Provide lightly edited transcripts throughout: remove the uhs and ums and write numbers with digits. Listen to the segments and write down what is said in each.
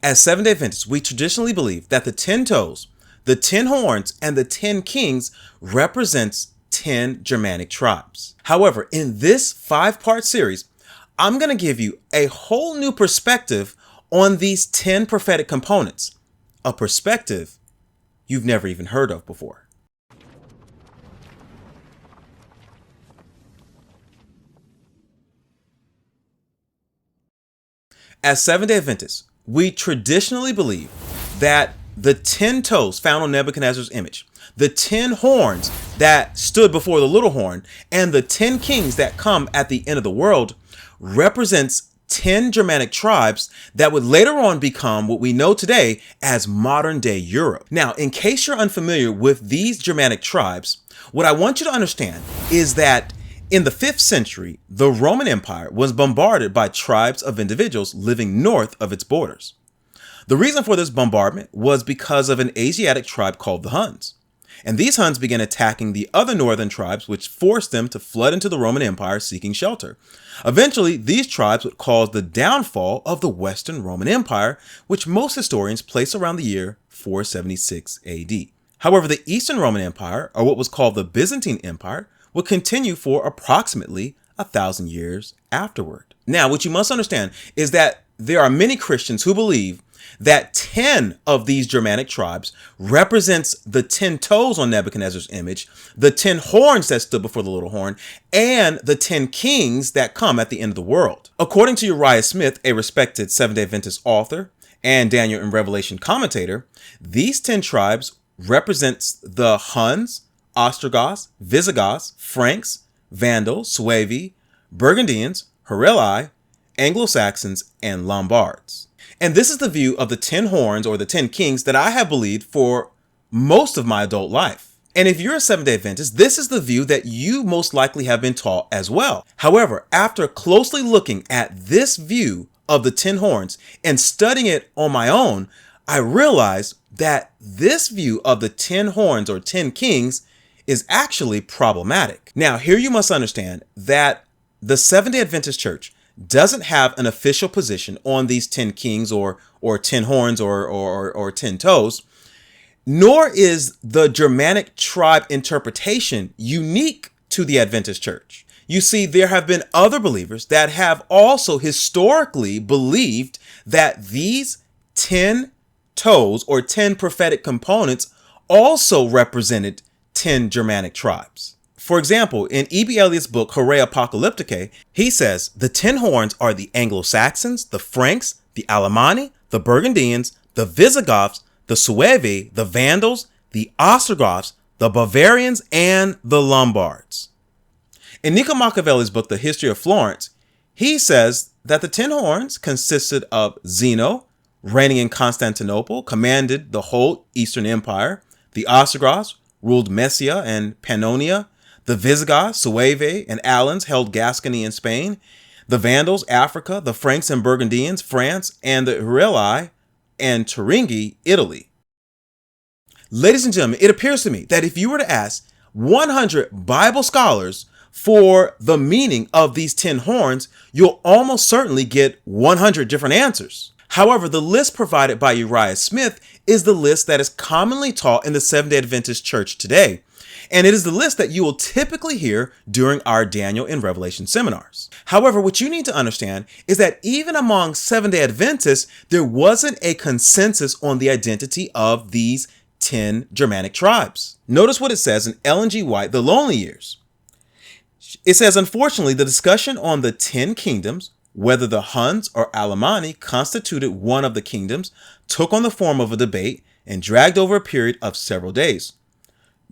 As Seventh-day Adventists, we traditionally believe that the 10 toes, the 10 horns, and the 10 kings represents 10 Germanic tribes. However, in this 5-part series, I'm going to give you a whole new perspective on these 10 prophetic components, a perspective you've never even heard of before. As Seventh-day Adventists, we traditionally believe that the 10 toes found on Nebuchadnezzar's image, the 10 horns that stood before the little horn, and the 10 kings that come at the end of the world represents 10 Germanic tribes that would later on become what we know today as modern-day Europe. Now, in case you're unfamiliar with these Germanic tribes, what I want you to understand is that in the 5th century, the Roman Empire was bombarded by tribes of individuals living north of its borders. The reason for this bombardment was because of an Asiatic tribe called the Huns. And these Huns began attacking the other northern tribes, which forced them to flood into the Roman Empire seeking shelter. Eventually, these tribes would cause the downfall of the Western Roman Empire, which most historians place around the year 476 AD. However, the Eastern Roman Empire, or what was called the Byzantine Empire, would continue for approximately 1,000 years afterward. Now, what you must understand is that there are many Christians who believe that 10 of these Germanic tribes represents the 10 toes on Nebuchadnezzar's image, the 10 horns that stood before the little horn, and the 10 kings that come at the end of the world. According to Uriah Smith, a respected Seventh-day Adventist author and Daniel and Revelation commentator, these 10 tribes represents the Huns, Ostrogoths, Visigoths, Franks, Vandals, Suevi, Burgundians, Heruli, Anglo-Saxons, and Lombards. And this is the view of the 10 horns or the 10 kings that I have believed for most of my adult life. And if you're a Seventh-day Adventist, this is the view that you most likely have been taught as well. However, after closely looking at this view of the 10 horns and studying it on my own, I realized that this view of the 10 horns or 10 kings is actually problematic. Now, here you must understand that the Seventh-day Adventist Church doesn't have an official position on these 10 kings or 10 horns or 10 toes, nor is the Germanic tribe interpretation unique to the Adventist Church. You see, there have been other believers that have also historically believed that these 10 toes or 10 prophetic components also represented 10 Germanic tribes. For example, in E.B. Elliott's book, Hooray Apocalypticae, he says the 10 horns are the Anglo-Saxons, the Franks, the Alemanni, the Burgundians, the Visigoths, the Suevi, the Vandals, the Ostrogoths, the Bavarians, and the Lombards. In Nico Machiavelli's book, The History of Florence, he says that the 10 horns consisted of Zeno, reigning in Constantinople, commanded the whole Eastern Empire. The Ostrogoths ruled Messia and Pannonia. The Visigoths, Suevi, and Alans held Gascony in Spain. The Vandals, Africa. The Franks and Burgundians, France. And the Heruli and Turingi, Italy. Ladies and gentlemen, it appears to me that if you were to ask 100 Bible scholars for the meaning of these 10 horns, you'll almost certainly get 100 different answers. However, the list provided by Uriah Smith is the list that is commonly taught in the Seventh-day Adventist Church today. And it is the list that you will typically hear during our Daniel and Revelation seminars. However, what you need to understand is that even among Seventh-day Adventists, there wasn't a consensus on the identity of these 10 Germanic tribes. Notice what it says in Ellen G. White, The Lonely Years. It says, unfortunately, the discussion on the 10 kingdoms, whether the Huns or Alemanni constituted one of the kingdoms, took on the form of a debate and dragged over a period of several days.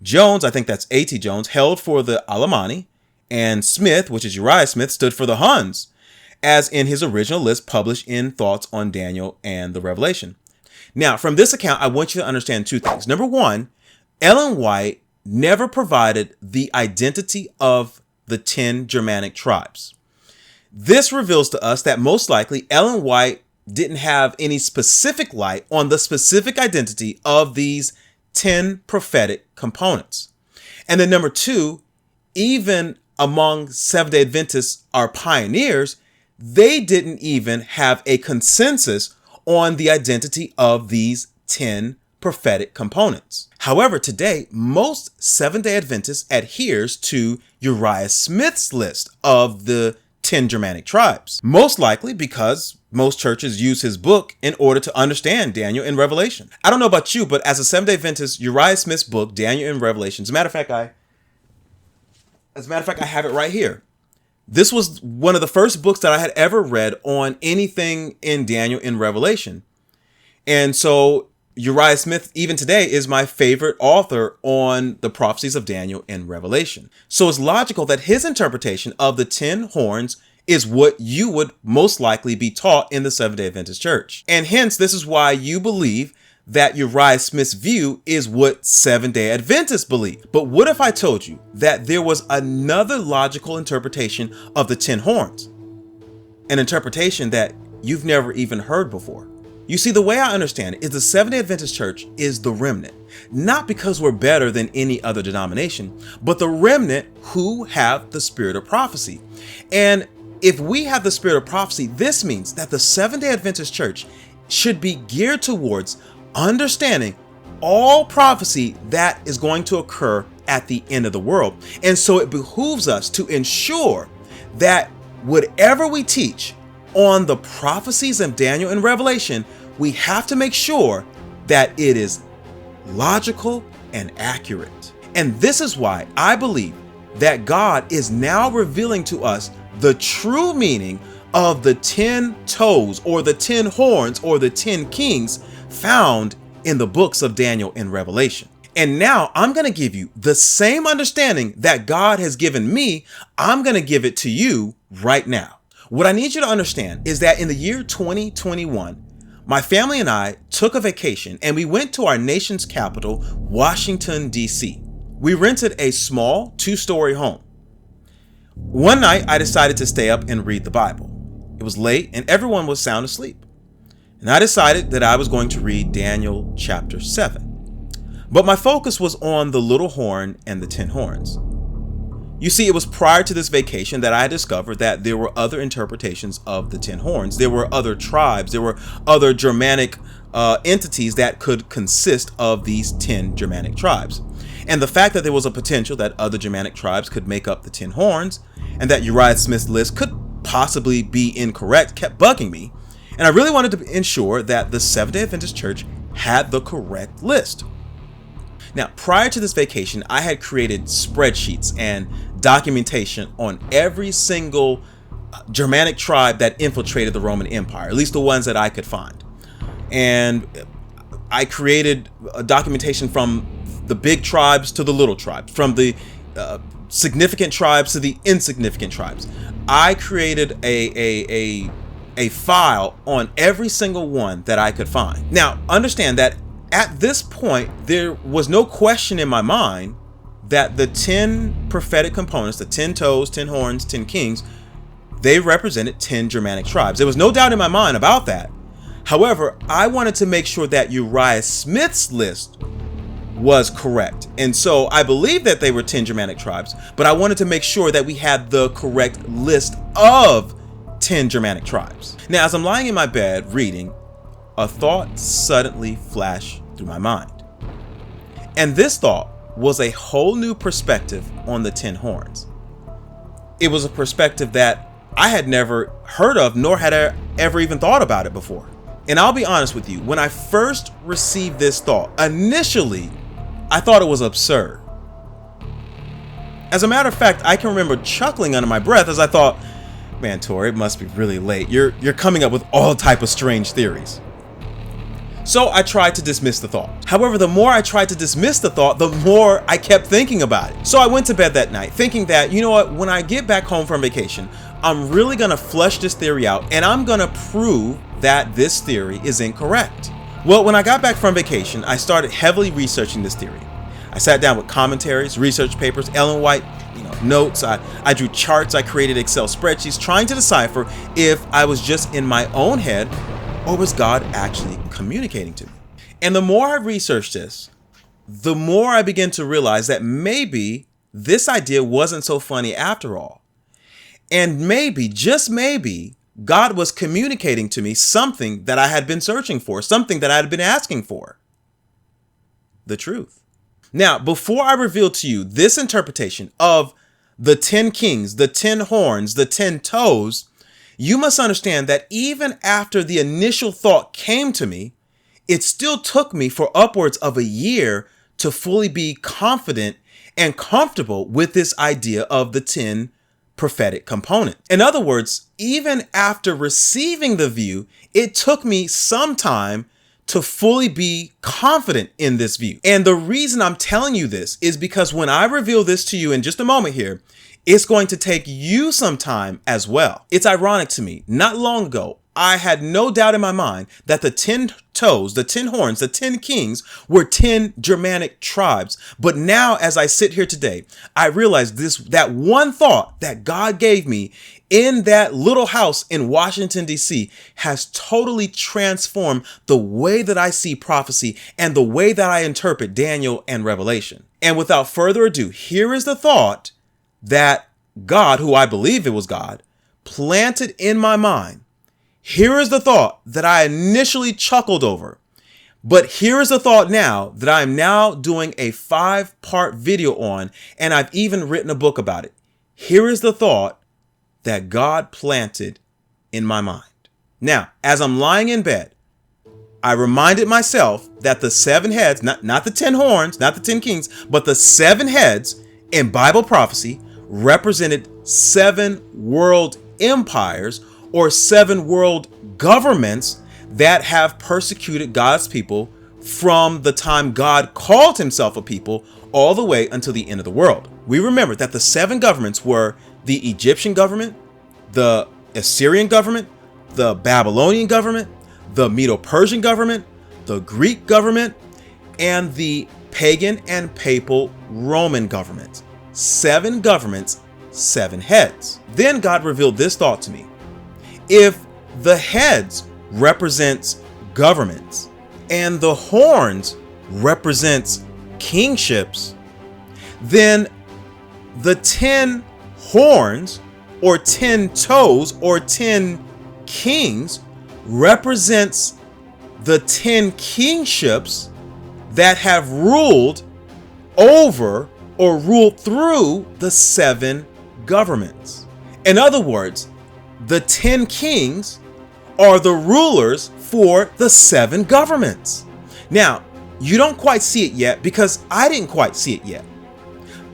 Jones, I think that's A.T. Jones, held for the Alemanni, and Smith, which is Uriah Smith, stood for the Huns, as in his original list published in Thoughts on Daniel and the Revelation. Now, from this account, I want you to understand two things. Number one, Ellen White never provided the identity of the 10 Germanic tribes. This reveals to us that most likely Ellen White didn't have any specific light on the specific identity of these 10 prophetic components. And then number two, even among Seventh-day Adventists, our pioneers, they didn't even have a consensus on the identity of these 10 prophetic components. However, today, most Seventh-day Adventists adheres to Uriah Smith's list of the 10 Germanic tribes, most likely because most churches use his book in order to understand Daniel and Revelation. I don't know about you, but as a Seventh-day Adventist, Uriah Smith's book, Daniel and Revelation, as a matter of fact, I have it right here. This was one of the first books that I had ever read on anything in Daniel and Revelation. And so Uriah Smith, even today, is my favorite author on the prophecies of Daniel and Revelation. So it's logical that his interpretation of the 10 horns is what you would most likely be taught in the Seventh-day Adventist Church. And hence, this is why you believe that Uriah Smith's view is what Seventh-day Adventists believe. But what if I told you that there was another logical interpretation of the 10 horns? An interpretation that you've never even heard before. You see, the way I understand it is the Seventh-day Adventist Church is the remnant, not because we're better than any other denomination, but the remnant who have the spirit of prophecy. And if we have the spirit of prophecy, this means that the Seventh-day Adventist Church should be geared towards understanding all prophecy that is going to occur at the end of the world. And so it behooves us to ensure that whatever we teach on the prophecies of Daniel and Revelation, we have to make sure that it is logical and accurate. And this is why I believe that God is now revealing to us the true meaning of the 10 toes or the 10 horns or the 10 kings found in the books of Daniel and Revelation. And now I'm going to give you the same understanding that God has given me. I'm going to give it to you right now. What I need you to understand is that in the year 2021, my family and I took a vacation and we went to our nation's capital, Washington, D.C. We rented a small 2-story home. One night, I decided to stay up and read the Bible. It was late and everyone was sound asleep. And I decided that I was going to read Daniel chapter 7. But my focus was on the little horn and the 10 horns. You see, it was prior to this vacation that I discovered that there were other interpretations of the 10 horns. There were other tribes, there were other Germanic entities that could consist of these 10 Germanic tribes. And the fact that there was a potential that other Germanic tribes could make up the 10 horns and that Uriah Smith's list could possibly be incorrect kept bugging me. And I really wanted to ensure that the Seventh-day Adventist Church had the correct list. Now, prior to this vacation, I had created spreadsheets and documentation on every single Germanic tribe that infiltrated the Roman Empire, at least the ones that I could find. And I created a documentation from the big tribes to the little tribes, from the significant tribes to the insignificant tribes. I created a file on every single one that I could find. Now, understand that at this point, there was no question in my mind that the 10 prophetic components, the 10 toes, 10 horns, 10 kings, they represented 10 Germanic tribes. There was no doubt in my mind about that. However, I wanted to make sure that Uriah Smith's list was correct. And so I believe that they were 10 Germanic tribes, but I wanted to make sure that we had the correct list of 10 Germanic tribes. Now, as I'm lying in my bed reading, a thought suddenly flashed through my mind. And this thought was a whole new perspective on the 10 horns. It was a perspective that I had never heard of, nor had I ever even thought about it before. And I'll be honest with you, when I first received this thought, initially, I thought it was absurd. As a matter of fact, I can remember chuckling under my breath as I thought, man, Tor, it must be really late. You're coming up with all type of strange theories. So I tried to dismiss the thought. However, the more I tried to dismiss the thought, the more I kept thinking about it. So I went to bed that night thinking that, you know what, when I get back home from vacation, I'm really gonna flesh this theory out and I'm gonna prove that this theory is incorrect. Well, when I got back from vacation, I started heavily researching this theory. I sat down with commentaries, research papers, Ellen White, notes. I drew charts. I created Excel spreadsheets trying to decipher if I was just in my own head or was God actually communicating to me. And the more I researched this, the more I began to realize that maybe this idea wasn't so funny after all. And maybe, just maybe, God was communicating to me something that I had been searching for, something that I had been asking for. The truth. Now, before I reveal to you this interpretation of the 10 kings, the 10 horns, the 10 toes, you must understand that even after the initial thought came to me, it still took me for upwards of a year to fully be confident and comfortable with this idea of the 10 prophetic component. In other words, even after receiving the view, it took me some time to fully be confident in this view. And the reason I'm telling you this is because when I reveal this to you in just a moment here, it's going to take you some time as well. It's ironic to me. Not long ago, I had no doubt in my mind that the 10 toes, the 10 horns, the 10 kings were 10 Germanic tribes. But now, as I sit here today, I realize that one thought that God gave me in that little house in Washington, D.C. has totally transformed the way that I see prophecy and the way that I interpret Daniel and Revelation. And without further ado, here is the thought that God, who I believe it was God, planted in my mind. Here is the thought that I initially chuckled over, but here is the thought now that I am now doing a 5-part video on, and I've even written a book about it. Here is the thought that God planted in my mind. Now, as I'm lying in bed, I reminded myself that the 7 heads, not the 10 horns, not the 10 kings, but the 7 heads in Bible prophecy represented 7 world empires or 7 world governments that have persecuted God's people from the time God called himself a people all the way until the end of the world. We remember that the 7 governments were the Egyptian government, the Assyrian government, the Babylonian government, the Medo-Persian government, the Greek government, and the pagan and papal Roman governments. 7 governments, 7 heads. Then God revealed this thought to me. If the heads represents governments and the horns represents kingships, then the 10 horns or 10 toes or 10 kings represents the 10 kingships that have ruled over or ruled through the 7 governments. In other words, the 10 kings are the rulers for the 7 governments. Now, you don't quite see it yet because I didn't quite see it yet.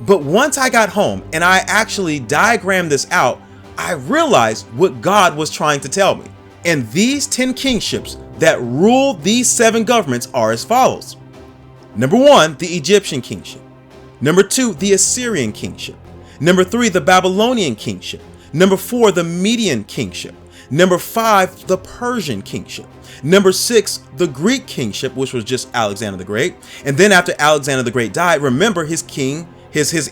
But once I got home and I actually diagrammed this out, I realized what God was trying to tell me. And these 10 kingships that rule these 7 governments are as follows. Number 1, the Egyptian kingship. Number 2, the Assyrian kingship. Number 3, the Babylonian kingship. Number 4, the Median kingship. Number 5, the Persian kingship. Number 6, the Greek kingship, which was just Alexander the Great. And then after Alexander the Great died, remember his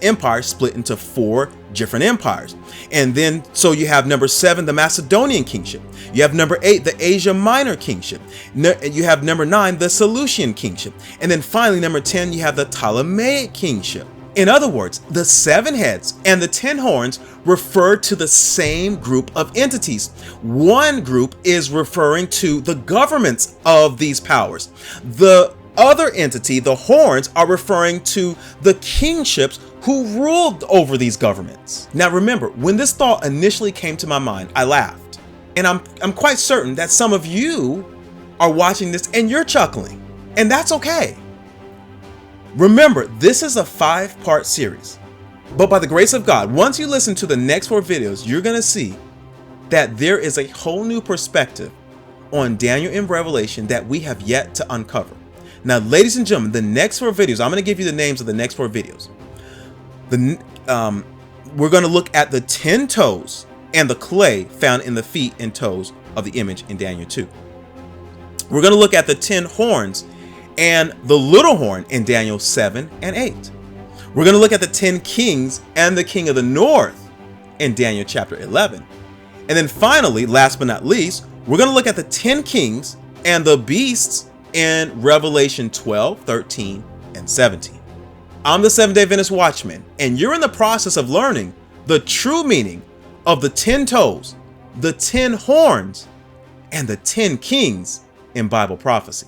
empire split into 4 different empires. And then, so you have number 7, the Macedonian kingship. You have number 8, the Asia Minor kingship. You have number 9, the Seleucian kingship. And then finally, number 10, you have the Ptolemaic kingship. In other words, the 7 heads and the 10 horns refer to the same group of entities. One group is referring to the governments of these powers. The other entity, the horns, are referring to the kingships who ruled over these governments. Now remember, when this thought initially came to my mind, I laughed. And I'm quite certain that some of you are watching this and you're chuckling. And that's okay. Remember, this is a 5-part series. But by the grace of God, once you listen to the next 4 videos, you're going to see that there is a whole new perspective on Daniel and Revelation that we have yet to uncover. Now, ladies and gentlemen, the next 4 videos, I'm going to give you the names of the next 4 videos. We're going to look at the 10 toes and the clay found in the feet and toes of the image in Daniel 2. We're going to look at the 10 horns and the little horn in Daniel 7 and 8. We're going to look at the 10 kings and the king of the north in Daniel chapter 11. And then finally, last but not least, we're going to look at the 10 kings and the beasts in Revelation 12, 13, and 17. I'm the Seventh-day Adventist Watchman, and you're in the process of learning the true meaning of the 10 toes, the 10 horns and the 10 kings in Bible prophecy.